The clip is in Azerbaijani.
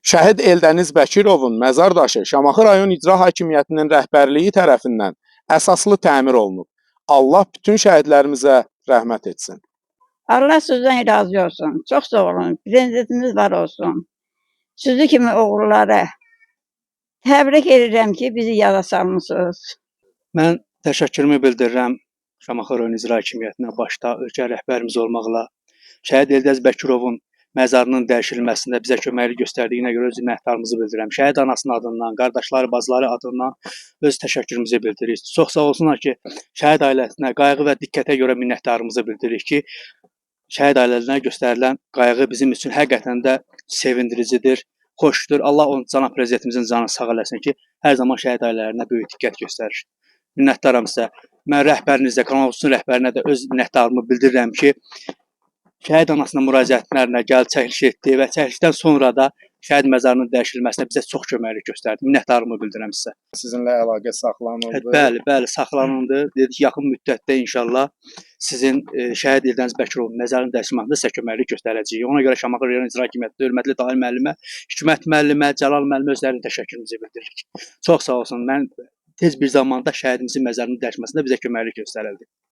Şəhid Eldəniz Bəkirovun məzar daşı Şamaxı rayon İcra Hakimiyyətinin rəhbərliyi tərəfindən əsaslı təmir olunub. Allah bütün şəhidlərimizə rəhmət etsin. Allah sizdən razı olsun. Çox sağ olun. Prezidentimiz var olsun. Sizi kimi oğulları təbrik edirəm ki, bizi yada salmısınız. Mən təşəkkürümü bildirirəm Şamaxı rayon İcra Hakimiyyətinə, başda ölkə rəhbərimiz olmaqla Şəhid Eldəniz Bəkirovun məzarının dəyişilməsində bizə köməklik göstərdiyinə görə öz minnətdarlığımızı bildirirəm. Şəhid anasının adından, qardaşları, bacıları adından öz təşəkkürümüzü bildiririk. Çox sağ olsunlar ki, şəhid ailəsinə qayğı və diqqətə görə minnətdarlığımızı bildiririk ki, şəhid ailələrinə göstərilən qayğı bizim üçün həqiqətən də sevindiricidir, xoşdur. Allah onun cənab prezidentimizin canını sağ eləsin ki, hər zaman şəhid ailələrinə böyük diqqət göstərir. Minnətdaram sizə. Mən rəhbərinizə, Kanal Olsun rəhbərinə də öz minnətdarlığımı bildirirəm ki, şəhid anasının müraciətlərinə gəlib çəkiliş etdi və çəkilişdən sonra da şəhid məzarının dəyişilməsinə bizə çox köməklik göstərdi. Minnətdarlığımı bildirirəm sizə. Sizinlə əlaqə saxlanıldı. Bəli, saxlanıldı. Dedik yaxın müddətdə inşallah sizin Şəhid Eldəniz Bəkirovun məzarının dəyişilməsində sizə köməklik göstərəcəyik. Ona görə Şamaxı rayon İcra Hakimiyyəti hörmətli Tahir müəllimə, Hikmət müəllimə, Cəlal müəllimə özlərinin təşəkkürümüzü bildiririk. Çox sağ olsun. Mən tez bir zamanda şəhidimizin məzarının dəyişməsində bizə köməklik göstərildi.